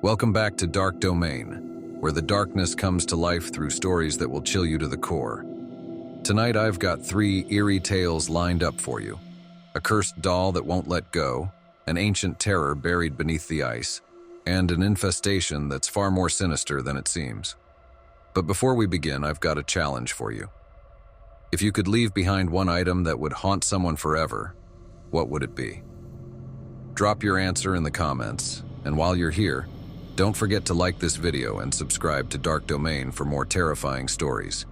Welcome back to Dark Domain, where the darkness comes to life through stories that will chill you to the core. Tonight I've got 3 eerie tales lined up for you. A cursed doll that won't let go, an ancient terror buried beneath the ice, and an infestation that's far more sinister than it seems. But before we begin, I've got a challenge for you. If you could leave behind one item that would haunt someone forever, what would it be? Drop your answer in the comments, and while you're here, don't forget to like this video and subscribe to Dark Domain for more terrifying stories.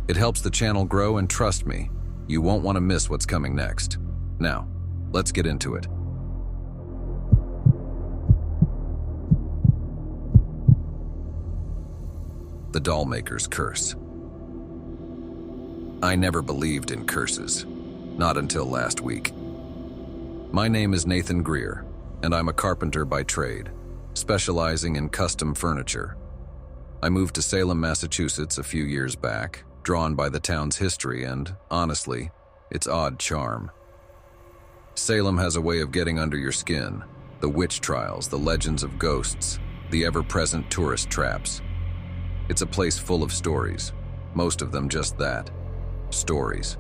It helps the channel grow, and trust me, you won't want to miss what's coming next. Now, let's get into it. The Dollmaker's Curse. I never believed in curses, not until last week. My name is Nathan Greer, and I'm a carpenter by trade, specializing in custom furniture. I moved to Salem, Massachusetts a few years back, drawn by the town's history and, honestly, its odd charm. Salem has a way of getting under your skin, the witch trials, the legends of ghosts, the ever-present tourist traps. It's a place full of stories, most of them just that, stories.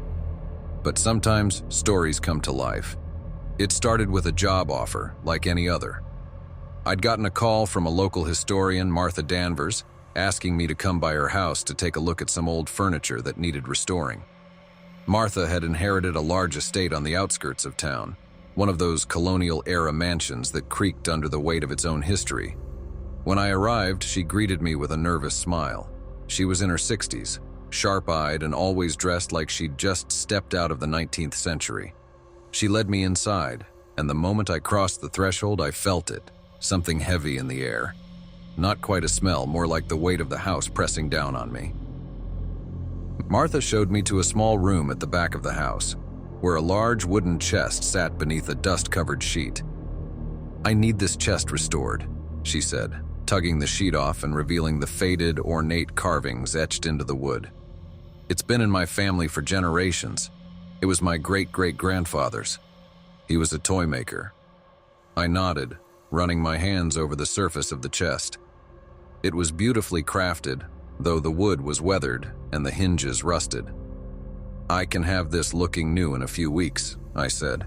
But sometimes stories come to life. It started with a job offer, like any other. I'd gotten a call from a local historian, Martha Danvers, asking me to come by her house to take a look at some old furniture that needed restoring. Martha had inherited a large estate on the outskirts of town, one of those colonial-era mansions that creaked under the weight of its own history. When I arrived, she greeted me with a nervous smile. She was in her 60s, sharp-eyed and always dressed like she'd just stepped out of the 19th century. She led me inside, and the moment I crossed the threshold, I felt it. Something heavy in the air. Not quite a smell, more like the weight of the house pressing down on me. Martha showed me to a small room at the back of the house, where a large wooden chest sat beneath a dust-covered sheet. "I need this chest restored," she said, tugging the sheet off and revealing the faded, ornate carvings etched into the wood. "It's been in my family for generations. It was my great-great-grandfather's. He was a toy maker." I nodded, running my hands over the surface of the chest. It was beautifully crafted, though the wood was weathered and the hinges rusted. "I can have this looking new in a few weeks," I said,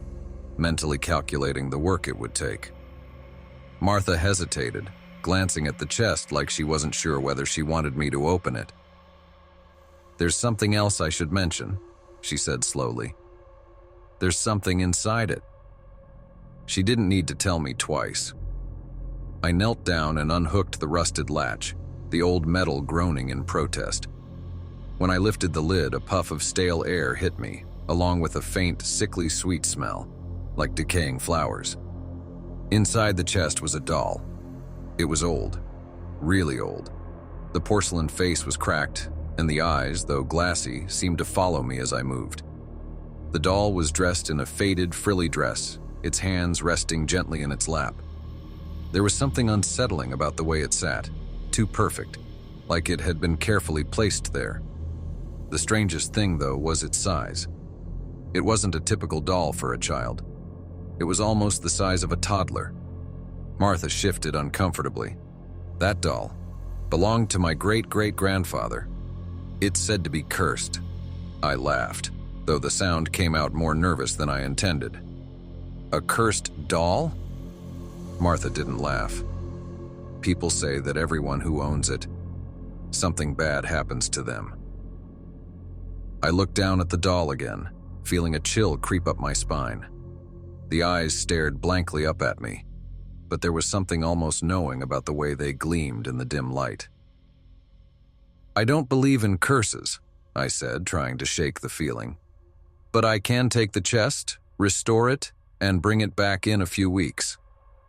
mentally calculating the work it would take. Martha hesitated, glancing at the chest like she wasn't sure whether she wanted me to open it. "There's something else I should mention," she said slowly. "There's something inside it." She didn't need to tell me twice. I knelt down and unhooked the rusted latch, the old metal groaning in protest. When I lifted the lid, a puff of stale air hit me, along with a faint, sickly sweet smell, like decaying flowers. Inside the chest was a doll. It was old, really old. The porcelain face was cracked, and the eyes, though glassy, seemed to follow me as I moved. The doll was dressed in a faded, frilly dress, its hands resting gently in its lap. There was something unsettling about the way it sat, too perfect, like it had been carefully placed there. The strangest thing, though, was its size. It wasn't a typical doll for a child. It was almost the size of a toddler. Martha shifted uncomfortably. "That doll belonged to my great-great-grandfather. It's said to be cursed." I laughed, though the sound came out more nervous than I intended. "A cursed doll?" Martha didn't laugh. "People say that everyone who owns it, something bad happens to them." I looked down at the doll again, feeling a chill creep up my spine. The eyes stared blankly up at me, but there was something almost knowing about the way they gleamed in the dim light. "I don't believe in curses," I said, trying to shake the feeling. "But I can take the chest, restore it, and bring it back in a few weeks.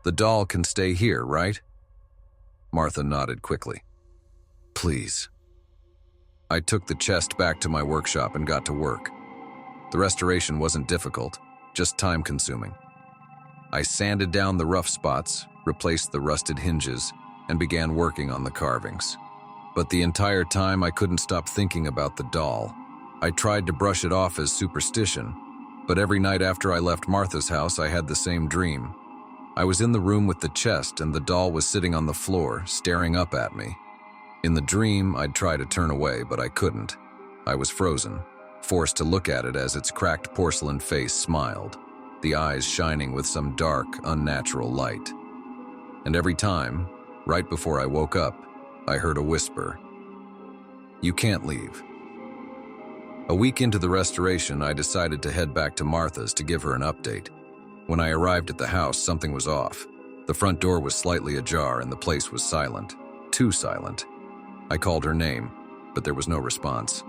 The doll can stay here, right?" Martha nodded quickly. "Please." I took the chest back to my workshop and got to work. The restoration wasn't difficult, just time-consuming. I sanded down the rough spots, replaced the rusted hinges, and began working on the carvings. But the entire time I couldn't stop thinking about the doll. I tried to brush it off as superstition, but every night after I left Martha's house I had the same dream. I was in the room with the chest and the doll was sitting on the floor, staring up at me. In the dream, I'd try to turn away, but I couldn't. I was frozen, forced to look at it as its cracked porcelain face smiled, the eyes shining with some dark, unnatural light. And every time, right before I woke up, I heard a whisper. "You can't leave." A week into the restoration, I decided to head back to Martha's to give her an update. When I arrived at the house, something was off. The front door was slightly ajar and the place was silent. Too silent. I called her name, but there was no response.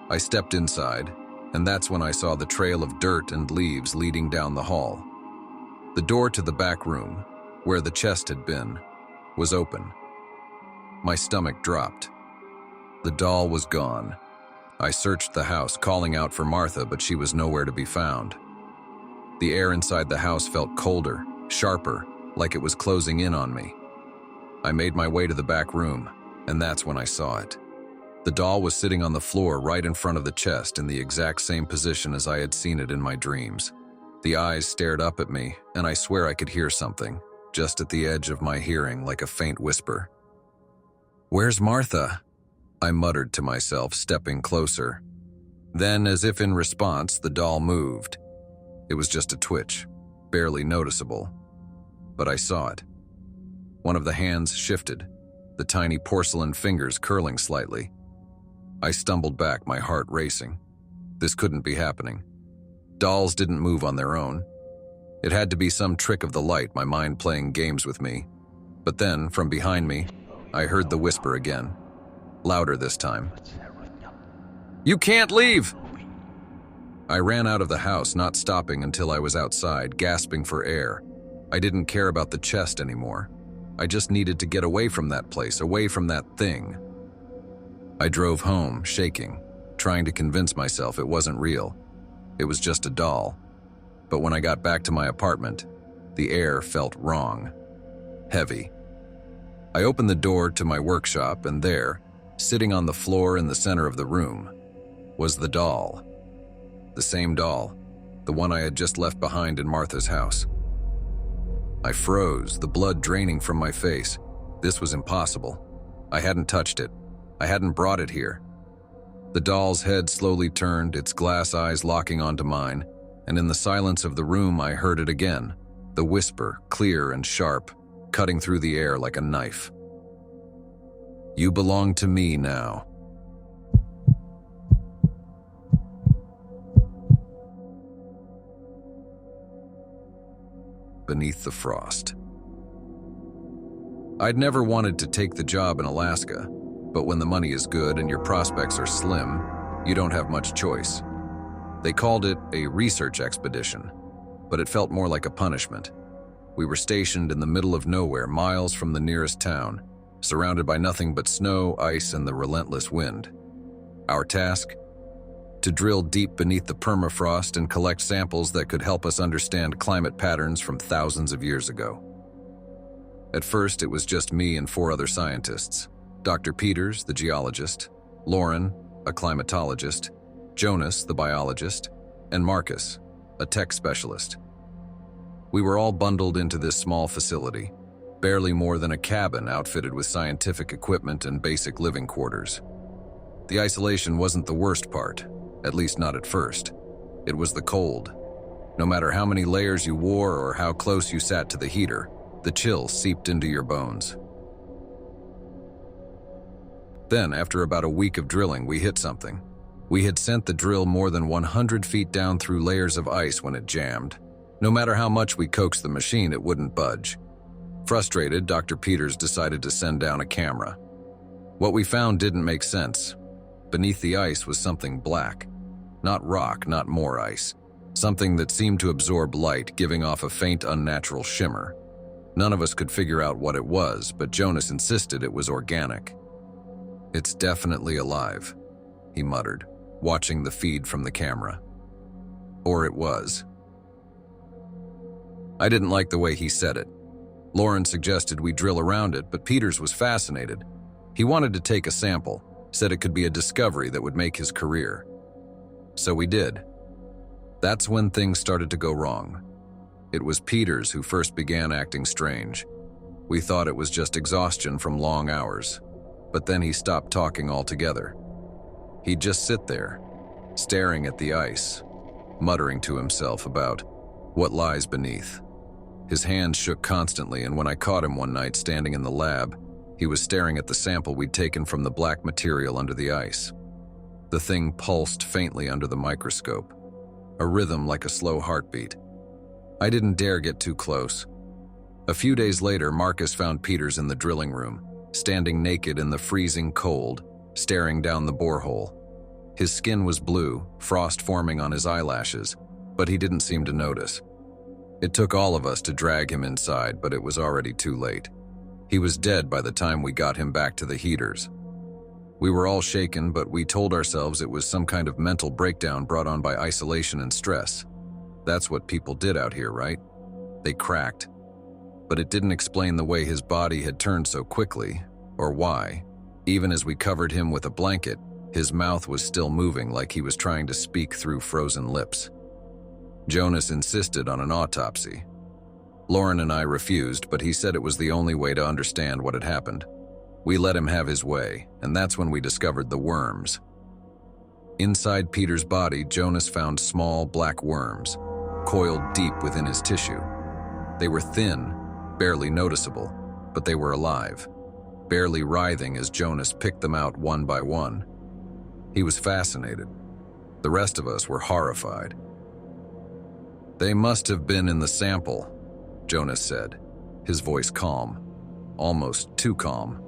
I stepped inside, and that's when I saw the trail of dirt and leaves leading down the hall. The door to the back room, where the chest had been, was open. My stomach dropped. The doll was gone. I searched the house, calling out for Martha, but she was nowhere to be found. The air inside the house felt colder, sharper, like it was closing in on me. I made my way to the back room, and that's when I saw it. The doll was sitting on the floor right in front of the chest in the exact same position as I had seen it in my dreams. The eyes stared up at me, and I swear I could hear something, just at the edge of my hearing, like a faint whisper. "Where's Martha?" I muttered to myself, stepping closer. Then, as if in response, the doll moved. It was just a twitch, barely noticeable. But I saw it. One of the hands shifted, the tiny porcelain fingers curling slightly. I stumbled back, my heart racing. This couldn't be happening. Dolls didn't move on their own. It had to be some trick of the light, my mind playing games with me. But then, from behind me, I heard the whisper again, louder this time. "You can't leave!" I ran out of the house, not stopping until I was outside, gasping for air. I didn't care about the chest anymore. I just needed to get away from that place, away from that thing. I drove home, shaking, trying to convince myself it wasn't real. It was just a doll. But when I got back to my apartment, the air felt wrong. Heavy. I opened the door to my workshop, and there, sitting on the floor in the center of the room, was the doll. The same doll, the one I had just left behind in Martha's house. I froze, the blood draining from my face. This was impossible. I hadn't touched it. I hadn't brought it here. The doll's head slowly turned, its glass eyes locking onto mine, and in the silence of the room I heard it again, the whisper, clear and sharp, cutting through the air like a knife. "You belong to me now." Beneath the frost. I'd never wanted to take the job in Alaska, but when the money is good and your prospects are slim, you don't have much choice. They called it a research expedition, but it felt more like a punishment. We were stationed in the middle of nowhere, miles from the nearest town, surrounded by nothing but snow, ice, and the relentless wind. Our task? To drill deep beneath the permafrost and collect samples that could help us understand climate patterns from thousands of years ago. At first, it was just me and 4 other scientists. Dr. Peters, the geologist, Lauren, a climatologist, Jonas, the biologist, and Marcus, a tech specialist. We were all bundled into this small facility, barely more than a cabin outfitted with scientific equipment and basic living quarters. The isolation wasn't the worst part, at least not at first. It was the cold. No matter how many layers you wore or how close you sat to the heater, the chill seeped into your bones. Then, after about a week of drilling, we hit something. We had sent the drill more than 100 feet down through layers of ice when it jammed. No matter how much we coaxed the machine, it wouldn't budge. Frustrated, Dr. Peters decided to send down a camera. What we found didn't make sense. Beneath the ice was something black. Not rock, not more ice. Something that seemed to absorb light, giving off a faint, unnatural shimmer. None of us could figure out what it was, but Jonas insisted it was organic. "It's definitely alive," he muttered, watching the feed from the camera. Or it was. I didn't like the way he said it. Lauren suggested we drill around it, but Peters was fascinated. He wanted to take a sample, said it could be a discovery that would make his career. So we did. That's when things started to go wrong. It was Peters who first began acting strange. We thought it was just exhaustion from long hours, but then he stopped talking altogether. He'd just sit there, staring at the ice, muttering to himself about what lies beneath. His hands shook constantly, and when I caught him one night standing in the lab, he was staring at the sample we'd taken from the black material under the ice. The thing pulsed faintly under the microscope, a rhythm like a slow heartbeat. I didn't dare get too close. A few days later, Marcus found Peters in the drilling room, standing naked in the freezing cold, staring down the borehole. His skin was blue, frost forming on his eyelashes, but he didn't seem to notice. It took all of us to drag him inside, but it was already too late. He was dead by the time we got him back to the heaters. We were all shaken, but we told ourselves it was some kind of mental breakdown brought on by isolation and stress. That's what people did out here, right? They cracked. But it didn't explain the way his body had turned so quickly, or why. Even as we covered him with a blanket, his mouth was still moving like he was trying to speak through frozen lips. Jonas insisted on an autopsy. Lauren and I refused, but he said it was the only way to understand what had happened. We let him have his way, and that's when we discovered the worms. Inside Peter's body, Jonas found small black worms, coiled deep within his tissue. They were thin, barely noticeable, but they were alive, barely writhing as Jonas picked them out one by one. He was fascinated. The rest of us were horrified. "They must have been in the sample," Jonas said, his voice calm, almost too calm.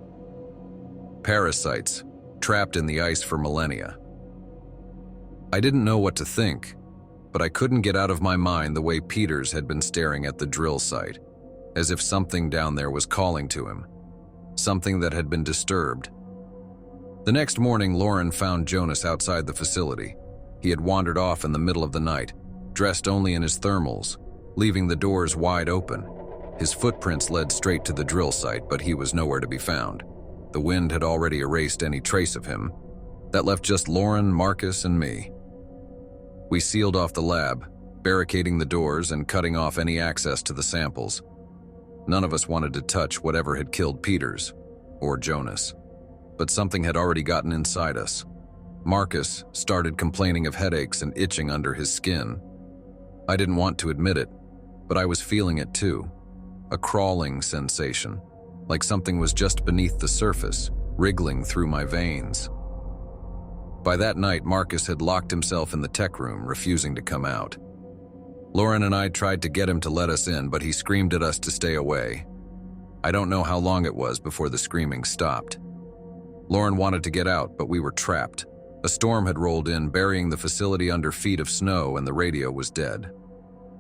"Parasites, trapped in the ice for millennia." I didn't know what to think, but I couldn't get out of my mind the way Peters had been staring at the drill site, as if something down there was calling to him, something that had been disturbed. The next morning, Lauren found Jonas outside the facility. He had wandered off in the middle of the night, dressed only in his thermals, leaving the doors wide open. His footprints led straight to the drill site, but he was nowhere to be found. The wind had already erased any trace of him. That left just Lauren, Marcus, and me. We sealed off the lab, barricading the doors and cutting off any access to the samples. None of us wanted to touch whatever had killed Peters, or Jonas. But something had already gotten inside us. Marcus started complaining of headaches and itching under his skin. I didn't want to admit it, but I was feeling it too. A crawling sensation, like something was just beneath the surface, wriggling through my veins. By that night, Marcus had locked himself in the tech room, refusing to come out. Lauren and I tried to get him to let us in, but he screamed at us to stay away. I don't know how long it was before the screaming stopped. Lauren wanted to get out, but we were trapped. A storm had rolled in, burying the facility under feet of snow, and the radio was dead.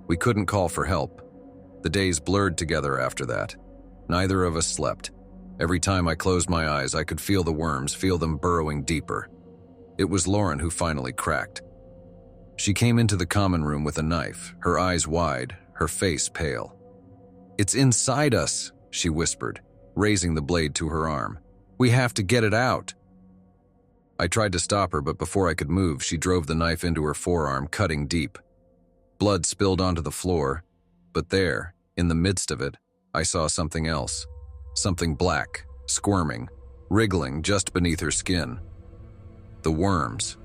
We couldn't call for help. The days blurred together after that. Neither of us slept. Every time I closed my eyes, I could feel the worms, feel them burrowing deeper. It was Lauren who finally cracked. She came into the common room with a knife, her eyes wide, her face pale. "It's inside us," she whispered, raising the blade to her arm. "We have to get it out." I tried to stop her, but before I could move, she drove the knife into her forearm, cutting deep. Blood spilled onto the floor, but there, in the midst of it, I saw something else. Something black, squirming, wriggling just beneath her skin. The worms.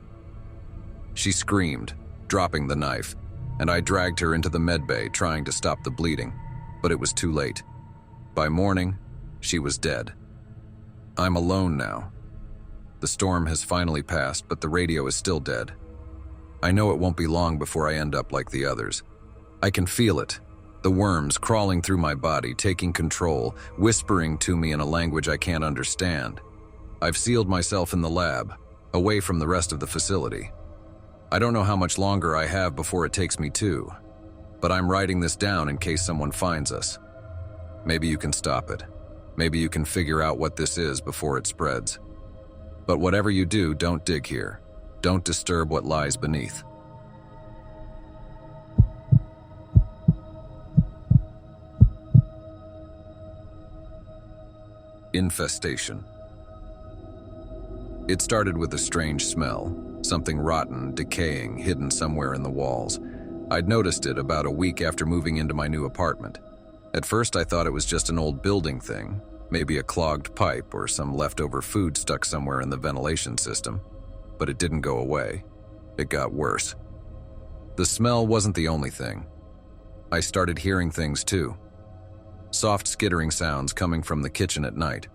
She screamed, dropping the knife, and I dragged her into the medbay, trying to stop the bleeding, but it was too late. By morning, she was dead. I'm alone now. The storm has finally passed, but the radio is still dead. I know it won't be long before I end up like the others. I can feel it. The worms crawling through my body, taking control, whispering to me in a language I can't understand. I've sealed myself in the lab, away from the rest of the facility. I don't know how much longer I have before it takes me to, but I'm writing this down in case someone finds us. Maybe you can stop it. Maybe you can figure out what this is before it spreads. But whatever you do, don't dig here. Don't disturb what lies beneath. Infestation. It started with a strange smell, something rotten, decaying, hidden somewhere in the walls. I'd noticed it about a week after moving into my new apartment. At first I thought it was just an old building thing, maybe a clogged pipe or some leftover food stuck somewhere in the ventilation system. But it didn't go away. It got worse. The smell wasn't the only thing. I started hearing things too. Soft skittering sounds coming from the kitchen at night.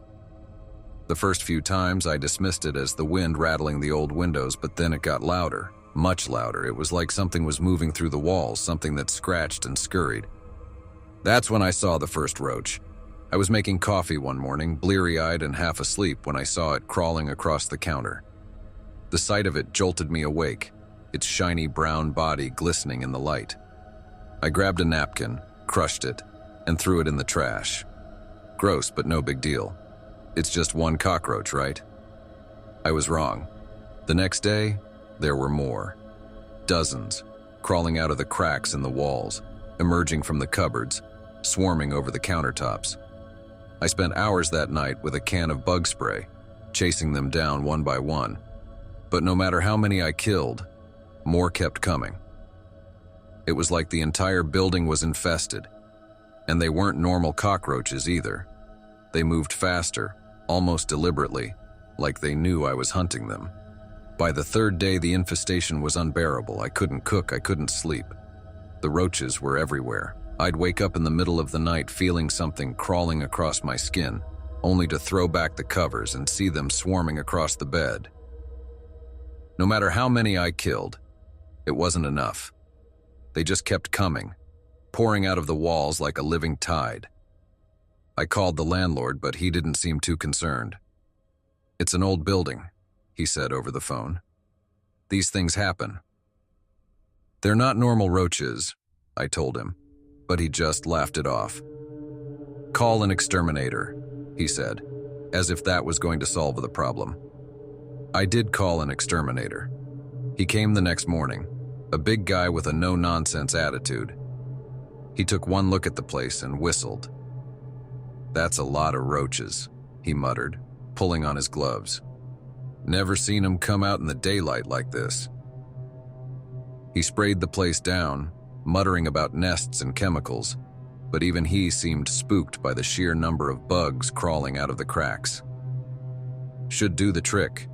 The first few times I dismissed it as the wind rattling the old windows, but then it got louder, much louder. It was like something was moving through the walls, something that scratched and scurried. That's when I saw the first roach. I was making coffee one morning, bleary-eyed and half asleep, when I saw it crawling across the counter. The sight of it jolted me awake, its shiny brown body glistening in the light. I grabbed a napkin, crushed it, and threw it in the trash. Gross, but no big deal. It's just one cockroach, right? I was wrong. The next day, there were more. Dozens, crawling out of the cracks in the walls, emerging from the cupboards, swarming over the countertops. I spent hours that night with a can of bug spray, chasing them down one by one. But no matter how many I killed, more kept coming. It was like the entire building was infested. And they weren't normal cockroaches either. They moved faster, almost deliberately, like they knew I was hunting them. By the third day, the infestation was unbearable. I couldn't cook, I couldn't sleep. The roaches were everywhere. I'd wake up in the middle of the night feeling something crawling across my skin, only to throw back the covers and see them swarming across the bed. No matter how many I killed, it wasn't enough. They just kept coming, pouring out of the walls like a living tide. I called the landlord, but he didn't seem too concerned. "It's an old building," he said over the phone. "These things happen." "They're not normal roaches," I told him, but he just laughed it off. "Call an exterminator," he said, as if that was going to solve the problem. I did call an exterminator. He came the next morning, a big guy with a no-nonsense attitude. He took one look at the place and whistled. "That's a lot of roaches," he muttered, pulling on his gloves. "Never seen them come out in the daylight like this." He sprayed the place down, muttering about nests and chemicals, but even he seemed spooked by the sheer number of bugs crawling out of the cracks. "Should do the trick,"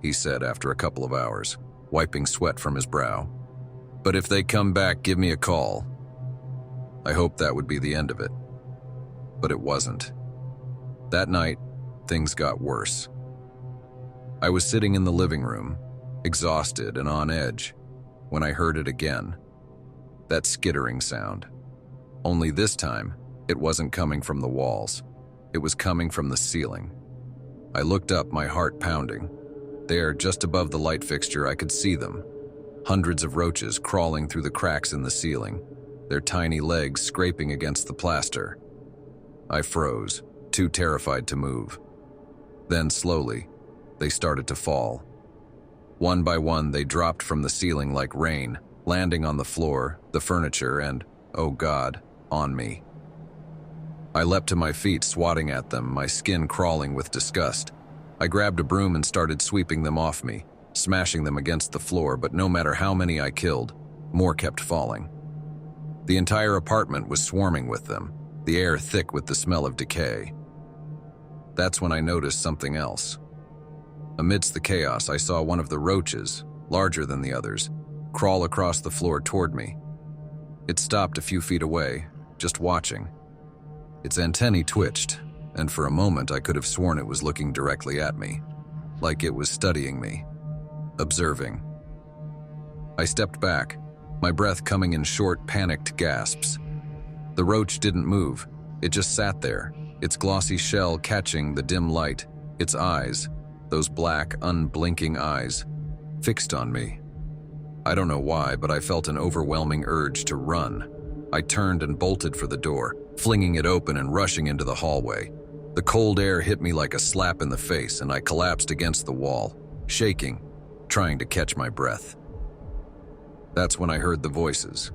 he said after a couple of hours, wiping sweat from his brow. "But if they come back, give me a call." I hoped that would be the end of it, but it wasn't. That night, things got worse. I was sitting in the living room, exhausted and on edge, when I heard it again. That skittering sound. Only this time, it wasn't coming from the walls. It was coming from the ceiling. I looked up, my heart pounding. There, just above the light fixture, I could see them. Hundreds of roaches crawling through the cracks in the ceiling, their tiny legs scraping against the plaster. I froze, too terrified to move. Then, slowly, they started to fall. One by one, they dropped from the ceiling like rain, landing on the floor, the furniture, and, oh God, on me. I leapt to my feet, swatting at them, my skin crawling with disgust. I grabbed a broom and started sweeping them off me, smashing them against the floor, but no matter how many I killed, more kept falling. The entire apartment was swarming with them, the air thick with the smell of decay. That's when I noticed something else. Amidst the chaos, I saw one of the roaches, larger than the others, crawl across the floor toward me. It stopped a few feet away, just watching. Its antennae twitched, and for a moment I could have sworn it was looking directly at me, like it was studying me, observing. I stepped back, my breath coming in short, panicked gasps. The roach didn't move, it just sat there, its glossy shell catching the dim light, its eyes, those black, unblinking eyes, fixed on me. I don't know why, but I felt an overwhelming urge to run. I turned and bolted for the door, flinging it open and rushing into the hallway. The cold air hit me like a slap in the face, and I collapsed against the wall, shaking, trying to catch my breath. That's when I heard the voices.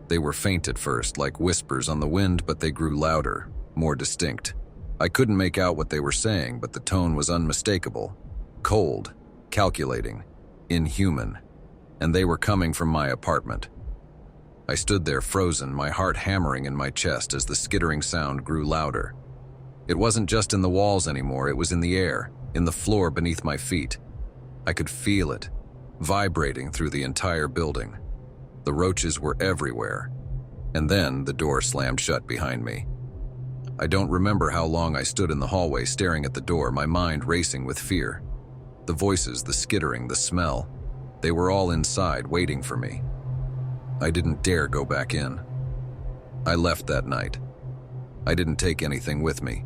They were faint at first, like whispers on the wind, but they grew louder, more distinct. I couldn't make out what they were saying, but the tone was unmistakable. Cold, calculating, inhuman, and they were coming from my apartment. I stood there frozen, my heart hammering in my chest as the skittering sound grew louder. It wasn't just in the walls anymore, it was in the air, in the floor beneath my feet. I could feel it, vibrating through the entire building. The roaches were everywhere. And then the door slammed shut behind me. I don't remember how long I stood in the hallway staring at the door, my mind racing with fear. The voices, the skittering, the smell, they were all inside waiting for me. I didn't dare go back in. I left that night. I didn't take anything with me.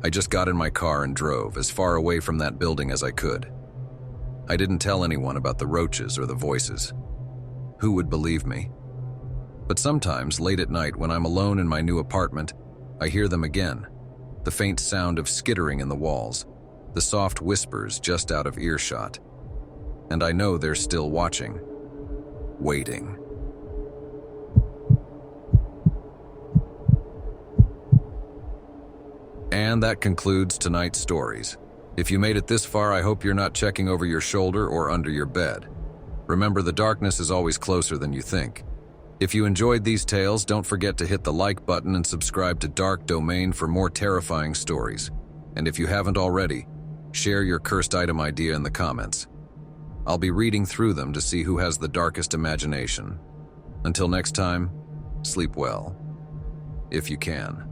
I just got in my car and drove as far away from that building as I could. I didn't tell anyone about the roaches or the voices. Who would believe me? But sometimes, late at night when I'm alone in my new apartment, I hear them again. The faint sound of skittering in the walls, the soft whispers just out of earshot. And I know they're still watching, waiting. And that concludes tonight's stories. If you made it this far, I hope you're not checking over your shoulder or under your bed. Remember, the darkness is always closer than you think. If you enjoyed these tales, don't forget to hit the like button and subscribe to Dark Domain for more terrifying stories. And if you haven't already, share your cursed item idea in the comments. I'll be reading through them to see who has the darkest imagination. Until next time, sleep well, if you can.